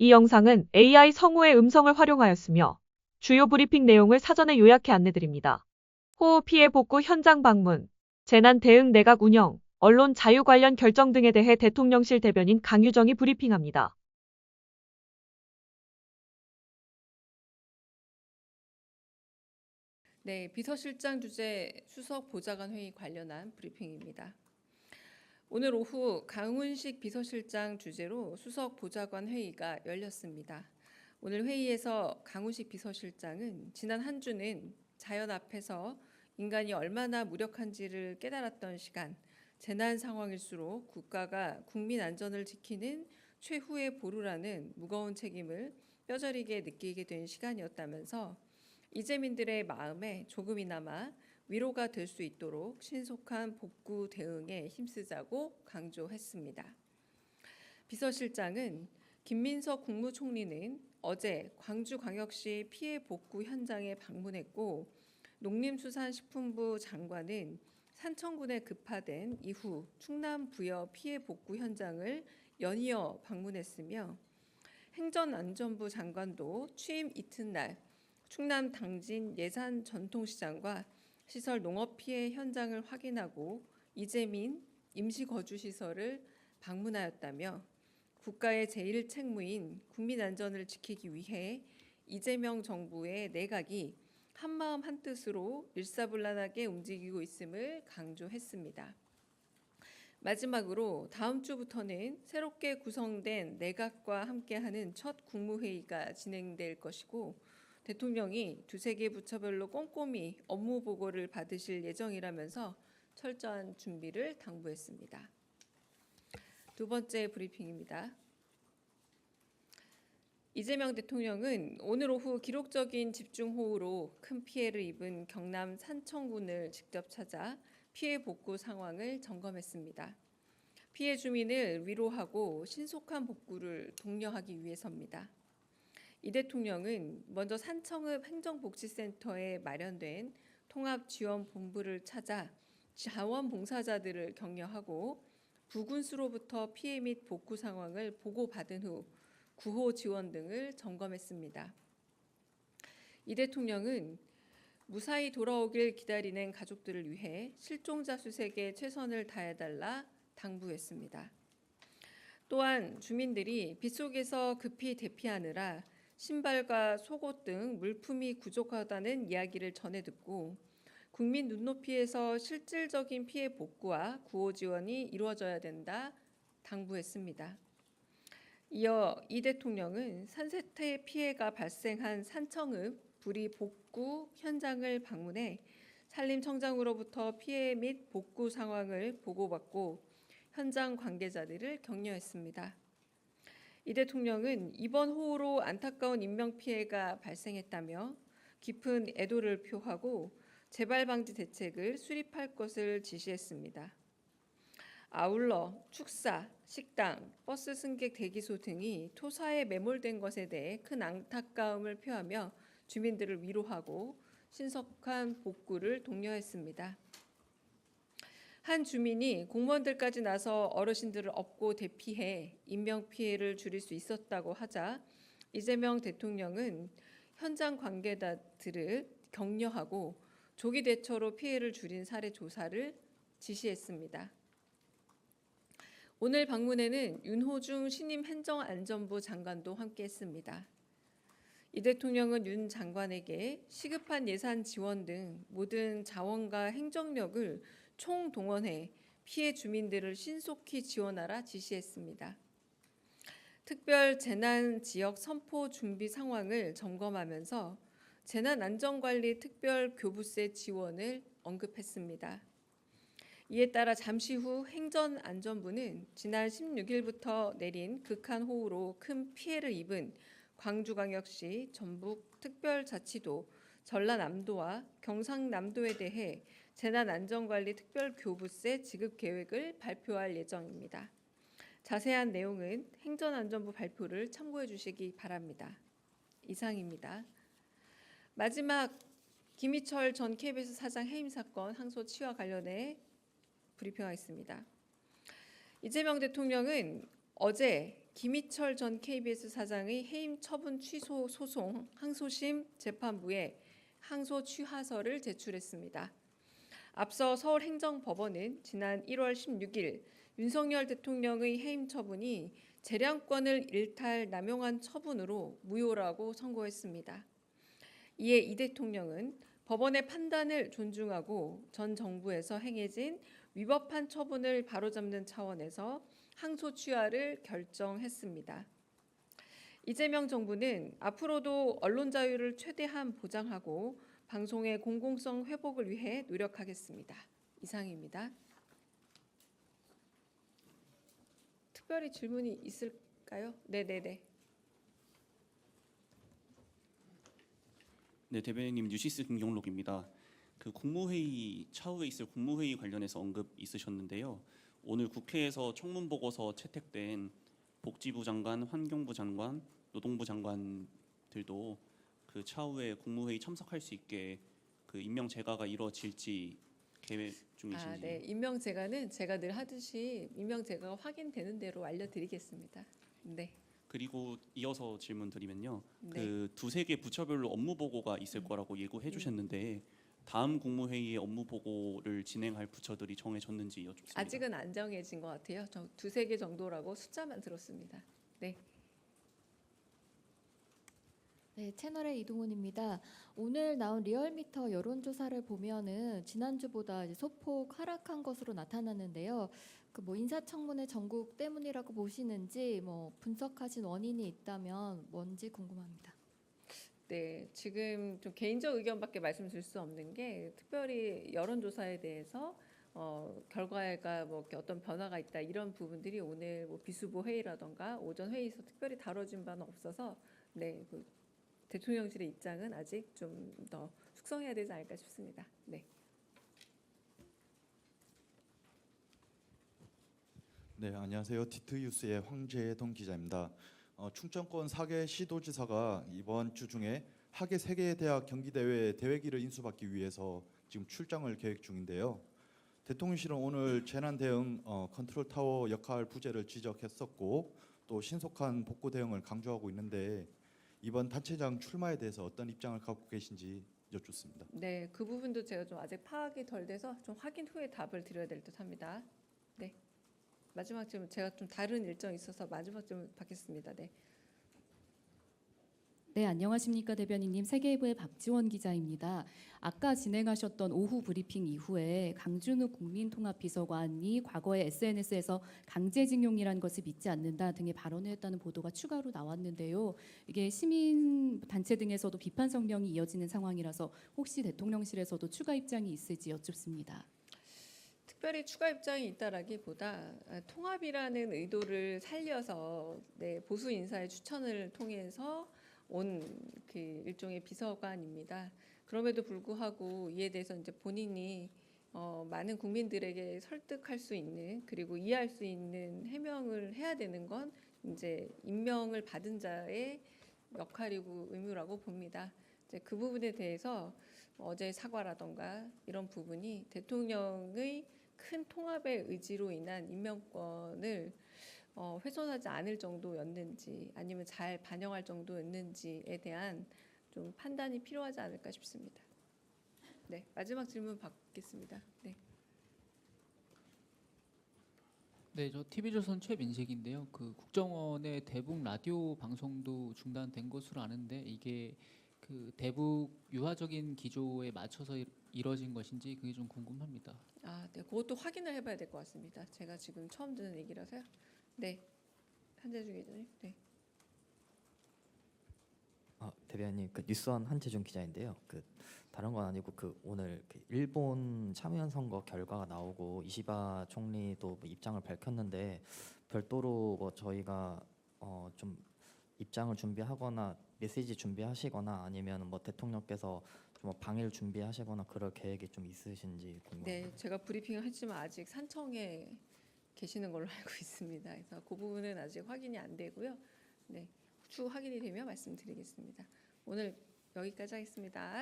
이 영상은 AI 성우의 음성을 활용하였으며 주요 브리핑 내용을 사전에 요약해 안내드립니다. 호우 피해 복구 현장 방문, 재난 대응 내각 운영, 언론 자유 관련 결정 등에 대해 대통령실 대변인 강유정이 브리핑합니다. 네, 비서실장 주재 수석 보좌관 회의 관련한 브리핑입니다. 오늘 오후 강훈식 비서실장 주재로 수석 보좌관 회의가 열렸습니다. 오늘 회의에서 강훈식 비서실장은 지난 한 주는 자연 앞에서 인간이 얼마나 무력한지를 깨달았던 시간, 재난 상황일수록 국가가 국민 안전을 지키는 최후의 보루라는 무거운 책임을 뼈저리게 느끼게 된 시간이었다면서 이재민들의 마음에 조금이나마 위로가 될 수 있도록 신속한 복구 대응에 힘쓰자고 강조했습니다. 비서실장은 김민석 국무총리는 어제 광주광역시 피해 복구 현장에 방문했고 농림수산식품부 장관은 산청군에 급파된 이후 충남 부여 피해 복구 현장을 연이어 방문했으며 행정안전부 장관도 취임 이튿날 충남 당진 예산 전통시장과 시설 농업 피해 현장을 확인하고 이재민 임시거주시설을 방문하였다며 국가의 제1 책무인 국민 안전을 지키기 위해 이재명 정부의 내각이 한마음 한뜻으로 일사불란하게 움직이고 있음을 강조했습니다. 마지막으로 다음 주부터는 새롭게 구성된 내각과 함께하는 첫 국무회의가 진행될 것이고 대통령이 두세 개 부처별로 꼼꼼히 업무 보고를 받으실 예정이라면서 철저한 준비를 당부했습니다. 두 번째 브리핑입니다. 이재명 대통령은 오늘 오후 기록적인 집중호우로 큰 피해를 입은 경남 산청군을 직접 찾아 피해 복구 상황을 점검했습니다. 피해 주민을 위로하고 신속한 복구를 독려하기 위해서입니다. 이 대통령은 먼저 산청읍 행정복지센터에 마련된 통합지원본부를 찾아 자원봉사자들을 격려하고 부군수로부터 피해 및 복구 상황을 보고받은 후 구호 지원 등을 점검했습니다. 이 대통령은 무사히 돌아오길 기다리는 가족들을 위해 실종자 수색에 최선을 다해달라 당부했습니다. 또한 주민들이 빗속에서 급히 대피하느라 신발과 속옷 등 물품이 부족하다는 이야기를 전해 듣고 국민 눈높이에서 실질적인 피해 복구와 구호 지원이 이루어져야 된다 당부했습니다. 이어 이 대통령은 산세태 피해가 발생한 산청읍 불이 복구 현장을 방문해 산림청장으로부터 피해 및 복구 상황을 보고받고 현장 관계자들을 격려했습니다. 이 대통령은 이번 호우로 안타까운 인명피해가 발생했다며 깊은 애도를 표하고 재발 방지 대책을 수립할 것을 지시했습니다. 아울러 축사, 식당, 버스 승객 대기소 등이 토사에 매몰된 것에 대해 큰 안타까움을 표하며 주민들을 위로하고 신속한 복구를 독려했습니다. 한 주민이 공무원들까지 나서 어르신들을 업고 대피해 인명피해를 줄일 수 있었다고 하자 이재명 대통령은 현장 관계자들을 격려하고 조기 대처로 피해를 줄인 사례 조사를 지시했습니다. 오늘 방문에는 윤호중 신임 행정안전부 장관도 함께했습니다. 이 대통령은 윤 장관에게 시급한 예산 지원 등 모든 자원과 행정력을 총동원해 피해 주민들을 신속히 지원하라 지시했습니다. 특별 재난 지역 선포 준비 상황을 점검하면서 재난안전관리 특별교부세 지원을 언급했습니다. 이에 따라 잠시 후 행정안전부는 지난 16일부터 내린 극한 호우로 큰 피해를 입은 광주광역시, 전북특별자치도, 전라남도와 경상남도에 대해 재난안전관리 특별교부세 지급 계획을 발표할 예정입니다. 자세한 내용은 행정안전부 발표를 참고해 주시기 바랍니다. 이상입니다. 마지막 김희철 전 KBS 사장 해임 사건 항소치와 관련해 브리핑하겠습니다. 이재명 대통령은 어제 김희철 전 KBS 사장의 해임 처분 취소 소송 항소심 재판부에 항소 취하서를 제출했습니다. 앞서 서울행정법원은 지난 1월 16일 윤석열 대통령의 해임 처분이 재량권을 일탈 남용한 처분으로 무효라고 선고했습니다. 이에 이 대통령은 법원의 판단을 존중하고 전 정부에서 행해진 위법한 처분을 바로잡는 차원에서 항소 취하를 결정했습니다. 이재명 정부는 앞으로도 언론 자유를 최대한 보장하고 방송의 공공성 회복을 위해 노력하겠습니다. 이상입니다. 특별히 질문이 있을까요? 네네네. 네, 대변인님 뉴시스 김경록입니다. 그 국무회의 차후에 있을 국무회의 관련해서 언급 있으셨는데요. 오늘 국회에서 청문 보고서 채택된 복지부 장관, 환경부 장관, 노동부 장관들도 그 차후에 국무회의 참석할 수 있게 그 임명 제가가 이루어질지 계획 중이신지. 네. 임명 제가는 제가 늘 하듯이 임명 제가가 확인되는 대로 알려드리겠습니다. 네. 그리고 이어서 질문 드리면요. 네. 그 두세 개 부처별로 업무 보고가 있을 거라고 예고해 주셨는데 다음 국무회의에 업무 보고를 진행할 부처들이 정해졌는지 여쭙습니다. 아직은 안 정해진 것 같아요. 저 두세 개 정도라고 숫자만 들었습니다. 네. 네, 채널의 이동훈입니다. 오늘 나온 리얼미터 여론조사를 보면은 지난주보다 이제 소폭 하락한 것으로 나타났는데요. 그 뭐 인사청문회 전국 때문이라고 보시는지 뭐 분석하신 원인이 있다면 뭔지 궁금합니다. 네, 지금 좀 개인적 의견밖에 말씀드릴 수 없는 게 특별히 여론조사에 대해서 결과가 뭐 이렇게 어떤 변화가 있다 이런 부분들이 오늘 뭐 비수보 회의라던가 오전 회의에서 특별히 다뤄진 바는 없어서 네, 그 대통령실의 입장은 아직 좀 더 숙성해야 되지 않을까 싶습니다. 네. 네, 안녕하세요. 디트뉴스의 황재동 기자입니다. 충청권 4개 시도지사가 이번 주 중에 하계 세계 대학 경기대회 대회기를 인수받기 위해서 지금 출장을 계획 중인데요. 대통령실은 오늘 재난 대응 컨트롤 타워 역할 부재를 지적했었고 또 신속한 복구 대응을 강조하고 있는데 이번 단체장 출마에 대해서 어떤 입장을 갖고 계신지 여쭙습니다. 네, 그 부분도 제가 좀 아직 파악이 덜 돼서 좀 확인 후에 답을 드려야 될 듯합니다. 네. 마지막 질문 제가 좀 다른 일정이 있어서 마지막 질문 받겠습니다. 네. 네, 안녕하십니까 대변인님. 세계일보의 박지원 기자입니다. 아까 진행하셨던 오후 브리핑 이후에 강준우 국민통합비서관이 과거에 SNS에서 강제징용이라는 것을 믿지 않는다 등의 발언을 했다는 보도가 추가로 나왔는데요. 이게 시민단체 등에서도 비판 성명이 이어지는 상황이라서 혹시 대통령실에서도 추가 입장이 있을지 여쭙습니다. 특별히 추가 입장이 있다라기보다 통합이라는 의도를 살려서 네, 보수 인사의 추천을 통해서 온 그 일종의 비서관입니다. 그럼에도 불구하고 이에 대해서 이제 본인이 많은 국민들에게 설득할 수 있는 그리고 이해할 수 있는 해명을 해야 되는 건 이제 임명을 받은 자의 역할이고 의무라고 봅니다. 이제 그 부분에 대해서 어제 사과라던가 이런 부분이 대통령의 큰 통합의 의지로 인한 임명권을 훼손하지 않을 정도였는지 아니면 잘 반영할 정도였는지에 대한 좀 판단이 필요하지 않을까 싶습니다. 네, 마지막 질문 받겠습니다. 네. 네, 저 TV조선 최민식인데요. 그 국정원의 대북 라디오 방송도 중단된 것으로 아는데 이게 그 대북 유화적인 기조에 맞춰서 이뤄진 것인지 그게 좀 궁금합니다. 네, 그것도 확인을 해봐야 될 것 같습니다. 제가 지금 처음 듣는 얘기라서요. 네, 한재중 기자님. 네. 대변인 그 뉴스원 한재중 기자인데요. 그 다른 건 아니고 그 오늘 그 일본 참의원 선거 결과가 나오고 이시바 총리도 뭐 입장을 밝혔는데 별도로 뭐 저희가 좀 입장을 준비하거나 메시지 준비하시거나 아니면 뭐 대통령께서 좀 방일 준비하시거나 그럴 계획이 좀 있으신지 궁금합니다. 네, 제가 브리핑을 했지만 아직 산청에 계시는 걸로 알고 있습니다. 그래서 그 부분은 아직 확인이 안 되고요. 네, 추후 확인이 되면 말씀드리겠습니다. 오늘 여기까지 하겠습니다.